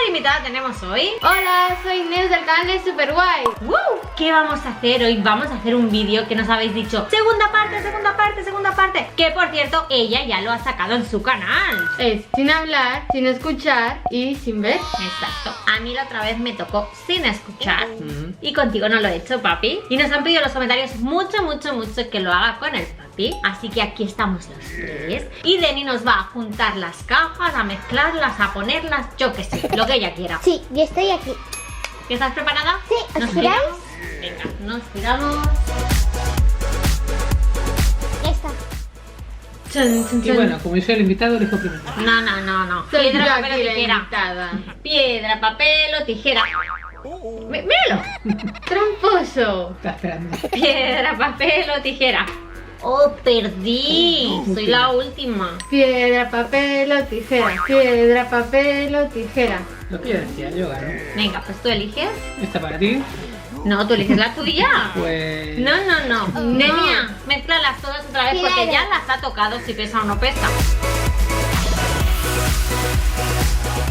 invitada tenemos hoy? Hola, soy Neus del canal de Superguay. ¿Qué vamos a hacer hoy? Vamos a hacer un vídeo que nos habéis dicho segunda parte, segunda parte, segunda parte. Que por cierto, ella ya lo ha sacado en su canal. Es sin hablar, sin escuchar y sin ver. Exacto. A mí la otra vez me tocó sin escuchar y contigo no lo he hecho, papi. Y nos han pedido en los comentarios mucho, mucho, mucho que lo haga con el papi. Así que aquí estamos los tres. Y Deni nos va a juntar las cajas, a mezclarlas, a ponerlas, yo qué sé, lo que ella quiera. Sí, yo estoy aquí. ¿Estás preparada? Sí, ¿os ¿Nos giráis? giramos? Venga, nos giramos. Ya está. Chun, chun, Y chun. bueno, como yo soy el invitado, elijo primero. No, no, no, no. Soy Piedra, yo papel o aquí la tijera. invitada. Piedra, papel o tijera. Míralo. Tramposo. Está esperando. Piedra, papel o tijera. Oh, perdí. Soy la última. Piedra, papel o tijera. Piedra, papel o tijera. Lo que yo decía, yo gano. Venga, pues tú eliges. Esta para ti, No, tú eliges la tuya. pues... No, no, no. Denia, mézclalas todas otra vez porque ya las ha tocado si pesa o no pesa.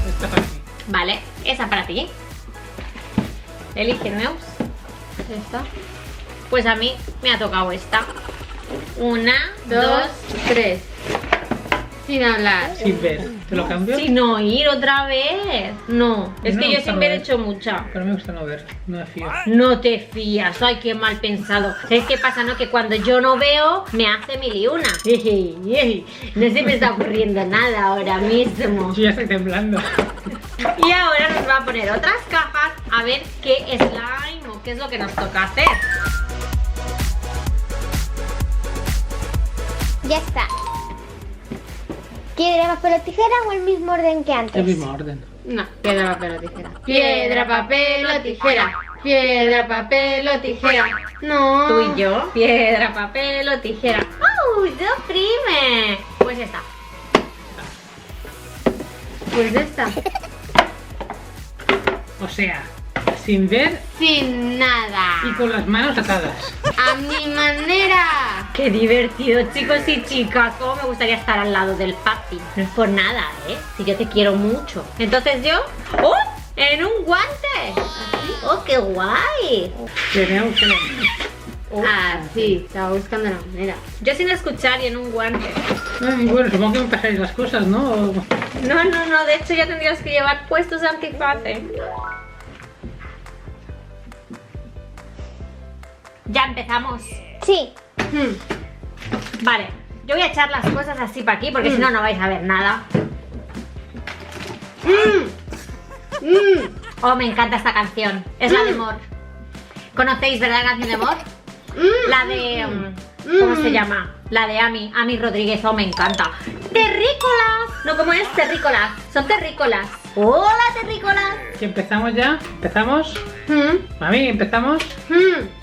Esta para ti. Vale, esa para ti. Elige, Neus. Esta. Pues a mí me ha tocado esta. Una, Dos, tres. Sin hablar. Sin ver. ¿Te lo cambio? Sin oír otra vez. No, es No que me yo gusta sin ver he ver. hecho mucha. Pero me gusta no ver. No me fío. No te fías, ay, qué mal pensado. ¿Sabes qué pasa, no? Que cuando yo no veo, me hace mil y una. No se me está ocurriendo nada ahora mismo. Yo ya estoy temblando. Y ahora nos va a poner otras cajas a ver qué slime o qué es lo que nos toca hacer. Ya está. ¿Piedra, papel o tijera o el mismo orden que antes? El mismo orden. No, piedra, papel o tijera. Piedra, papel o tijera. Piedra, papel o tijera. No. Tú y yo, piedra, papel o tijera. ¡Oh, yo prime! Pues esta. Pues esta. O sea, sin ver Sin nada. y con las manos atadas. A mi manera. ¡Qué divertido, chicos y chicas! ¿Cómo me gustaría estar al lado del papi? No es por nada, ¿eh? Si yo te quiero mucho. Entonces yo... ¡Oh! ¡En un guante! ¡Oh, qué guay! Tenemos que ver. Ah, sí, estaba buscando la manera. Yo sin escuchar y en un guante. Ay, bueno, supongo que me pasáis las cosas, ¿no? No, no, no. De hecho ya tendrías que llevar puestos antifaces. Ya empezamos. Sí. Vale, yo voy a echar las cosas así para aquí porque si no, no vais a ver nada. Oh, me encanta esta canción. Es la de Mor. ¿Conocéis, verdad, la canción de Mor? La de... ¿cómo se llama? La de Ami Rodríguez. Oh, me encanta. ¡Terrícolas! No, ¿cómo es? Terrícolas. Son terrícolas. ¡Hola, terrícolas! ¿Que empezamos ya? ¿Empezamos? Mami, ¿empezamos?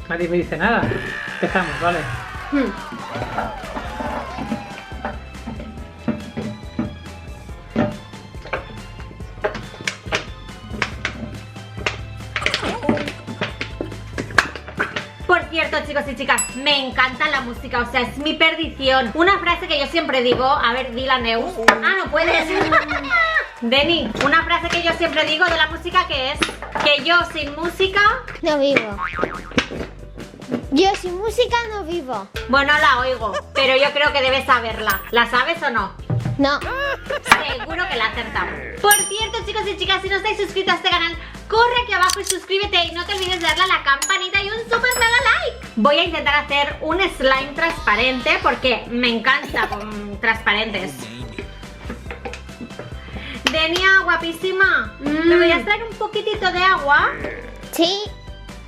Nadie me dice nada. Empezamos, vale. Por cierto, chicos y chicas, me encanta la música, o sea, es mi perdición. Una frase que yo siempre digo, a ver, dila, Neus. Ah, no puedes. Deni, una frase que yo siempre digo de la música que es que yo sin música... No vivo. Yo sin música no vivo. Bueno, la oigo, pero yo creo que debes saberla. ¿La sabes o no? No. Seguro que la acertamos. Por cierto, chicos y chicas, si no estáis suscritos a este canal, corre aquí abajo y suscríbete y no te olvides de darle a la campanita y un super mega like. Voy a intentar hacer un slime transparente porque me encanta con transparentes. Denia, guapísima, ¿me voy a traer un poquitito de agua? Sí.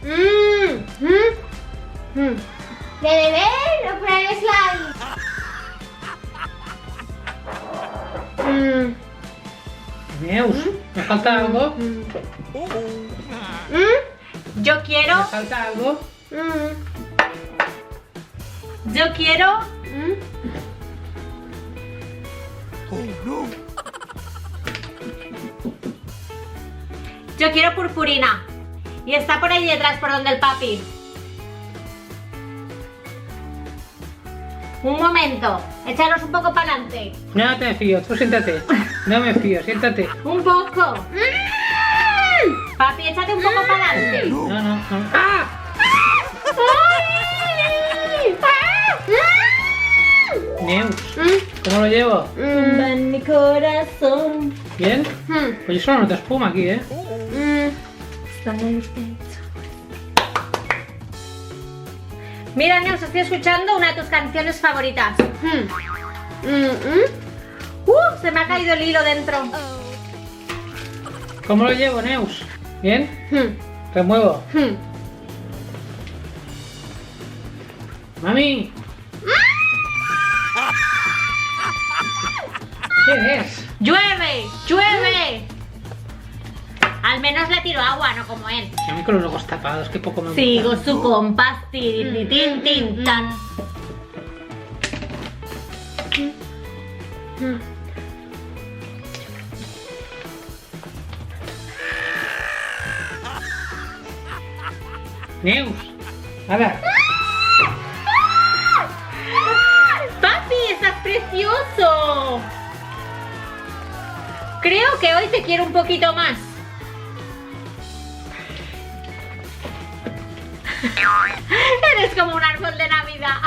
De beber o para el slime. Neus, ¿me falta algo? Yo quiero... ¿Me falta algo? Yo quiero... Yo quiero purpurina. Y está por ahí detrás, por donde el papi. Un momento. Échalos un poco para adelante. No te fío, tú siéntate. No me fío, siéntate. Un poco. Papi, échate un poco para adelante. No. ¡Ah! Neus, ¿cómo lo llevo? Va en mi corazón. ¿Bien? Pues yo solo noto espuma aquí, ¿eh? Mira, Neus, estoy escuchando una de tus canciones favoritas. Se me ha caído el hilo dentro. ¿Cómo lo llevo, Neus? ¿Bien? Remuevo. ¡Mami! ¿Qué es? ¡Llueve! ¡Llueve! Al menos le tiro agua, no como él. A mí con los ojos tapados, que poco me gusta. Sigo su compás, tin, tin, tan. Neus, ¡hala! ¡Papi, estás precioso! Creo que hoy te quiero un poquito más. Eres como un árbol de Navidad.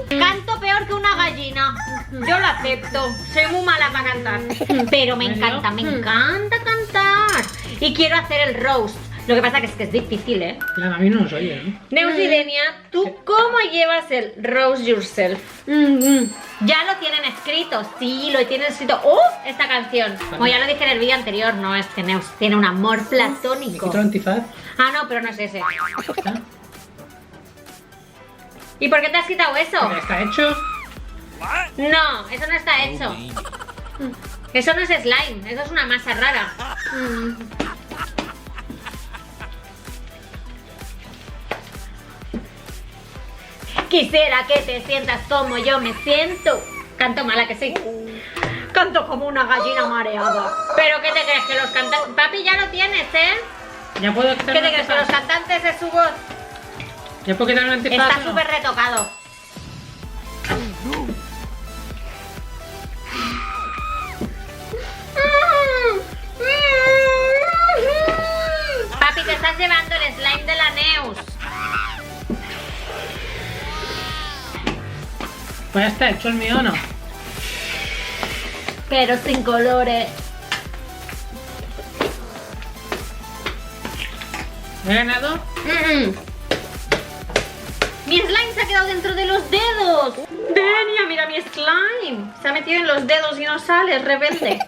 Canto peor que una gallina. Yo lo acepto. Soy muy mala para cantar. Pero me encanta cantar. Y quiero hacer el roast. Lo que pasa que es difícil, ¿eh? La mami no nos oye, ¿no? Neus y Denia, ¿tú cómo llevas el roast yourself? Ya lo tienen escrito, sí, lo tienen escrito. ¡Oh! Esta canción. Como ya lo dije en el vídeo anterior, no, es que Neus tiene un amor ¿Me platónico. quito el antifaz? Ah, no, pero no es ese. ¿Está? ¿Y por qué te has quitado eso? ¿Está hecho? No, eso no está hecho. Eso no es slime, eso es una masa rara. Quisiera que te sientas como yo me siento. Canto mala que sí. Canto como una gallina mareada. ¿Pero qué te crees que los cantantes... Papi, ya lo tienes, ¿eh? ¿Ya puedo ¿Qué quitar te el crees que los antifaz? cantantes de su voz? ¿Ya puedo quitar el antifaz? Está o no? súper retocado. Papi, te estás llevando el slime de la Neus. Pues ya está hecho el mío, ¿no? Pero sin colores. ¿He ganado? Mi slime se ha quedado dentro de los dedos. Denia, mira mi slime. Se ha metido en los dedos y no sale, es rebelde.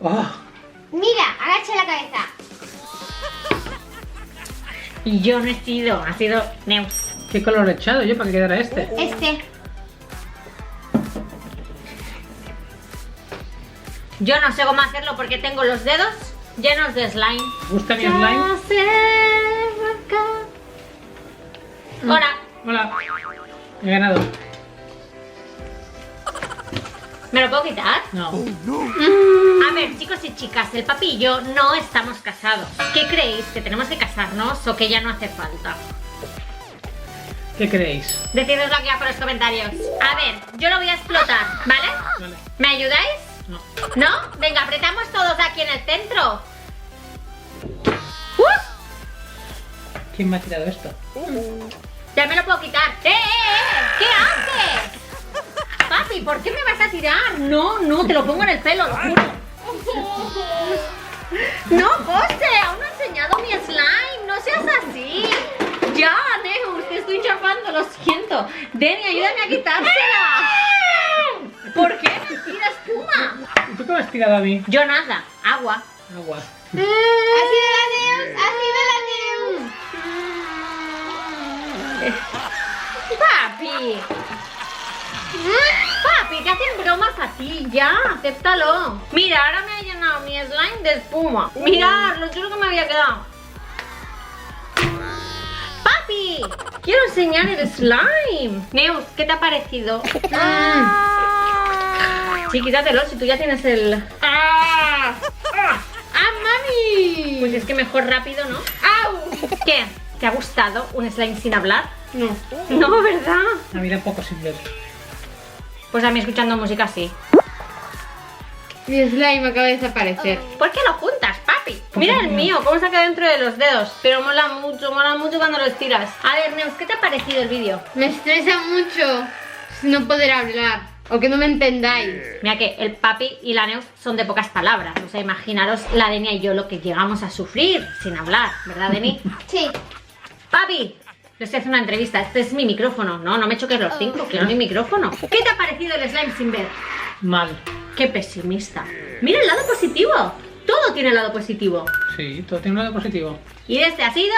Oh, Mira, agacha la cabeza. Y yo no he sido, ha sido Neus. ¿qué color he echado yo para que quedara este? Este. Yo no sé cómo hacerlo porque tengo los dedos llenos de slime. ¿Te gusta mi slime? Hola. Hola. He ganado. ¿Me lo puedo quitar? No. A ver, chicos y chicas, el papi y yo no estamos casados. ¿Qué creéis? ¿Que tenemos que casarnos o que ya no hace falta? ¿Qué creéis? Decídnoslo aquí abajo en los comentarios. A ver, yo lo voy a explotar, ¿vale? Vale. ¿Me ayudáis? No. ¿No? Venga, apretamos todos aquí en el centro. ¿Quién me ha tirado esto? Ya me lo puedo quitar. ¿Qué haces? Papi, ¿por qué me vas a tirar? No, no, te lo pongo en el pelo, lo juro. No, José, aún no he enseñado mi slime. No seas así. Ya, Neus, te estoy chafando, lo siento. Deni, ayúdame a quitársela. ¿Por qué me tira espuma? ¿Y tú qué me has tirado a mí? Yo nada, agua. Agua. Ha sido la Neus. Ha sido la Neus. Papi. Papi, te hacen bromas a ti, ya, acéptalo. Mira, ahora me ha llenado mi slime de espuma. Mirad, lo juro que me había quedado. Papi, quiero enseñar el slime. Neus, ¿qué te ha parecido? Sí, quítatelo si tú ya tienes el... ¡Ah! ¡Ah, mami! Pues es que mejor rápido, ¿no? ¡Au! ¿Qué? ¿Te ha gustado un slime sin hablar? No. No, ¿verdad? A mí tampoco sin ver. Pues a mí escuchando música sí. Mi slime acaba de desaparecer. ¿Por qué lo juntas, papi? Mira el mío, cómo se ha quedado dentro de los dedos. Pero mola mucho cuando lo estiras. A ver, Neus, ¿qué te ha parecido el vídeo? Me estresa mucho no poder hablar o que no me entendáis. Mira que el papi y la Neus son de pocas palabras. O sea, imaginaros la Denia y yo lo que llegamos a sufrir sin hablar, ¿verdad, Deni? Sí. Papi, le estoy haciendo una entrevista. Este es mi micrófono. No me choques los 5, que es mi micrófono. ¿Qué te ha parecido el slime sin ver? Mal. Qué pesimista. Mira el lado positivo. Todo tiene el lado positivo. Sí, todo tiene un lado positivo. Y este ha sido...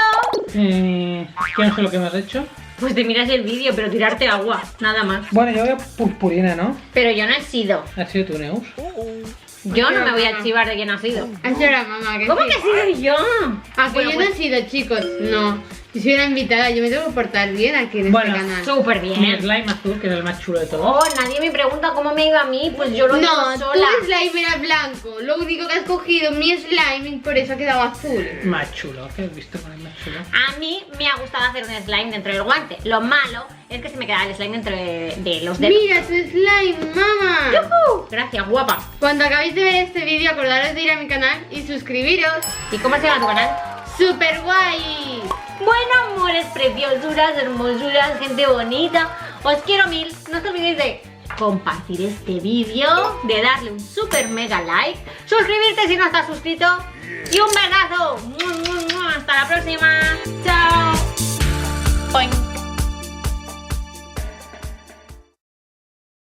¿Qué no sé lo que me has hecho? Pues te miras el vídeo, pero tirarte agua, nada más. Bueno, yo veo purpurina, ¿no? Pero yo no he sido. ¿Has sido tú, Neus? Yo no me voy a chivar de quién ha sido. Ha sido la mamá. ¿Cómo que he sido yo? Ah, pues Bueno, yo no he sido, chicos. No. Yo soy una invitada, yo me tengo que portar bien aquí en Bueno, este canal. Súper Mi bien. slime azul, que es el más chulo de todos. Oh, nadie me pregunta cómo me iba a mí, pues yo lo digo No, sola. tu slime era blanco. Lo único que has cogido mi slime y por eso ha quedado azul. Más chulo, ¿qué has visto con el más chulo? A mí me ha gustado hacer un slime dentro del guante. Lo malo es que se me queda el slime dentro de los dedos. Mira tu slime, mamá. ¡Yujú! Gracias, guapa. Cuando acabéis de ver este vídeo, acordaros de ir a mi canal y suscribiros. ¿Y cómo se llama tu canal? ¡Super guay! Bueno, amores, preciosuras, hermosuras, gente bonita, os quiero mil. No os olvidéis de compartir este vídeo, de darle un super mega like, suscribirte si no estás suscrito y un besazo. Hasta la próxima. Chao. Boing.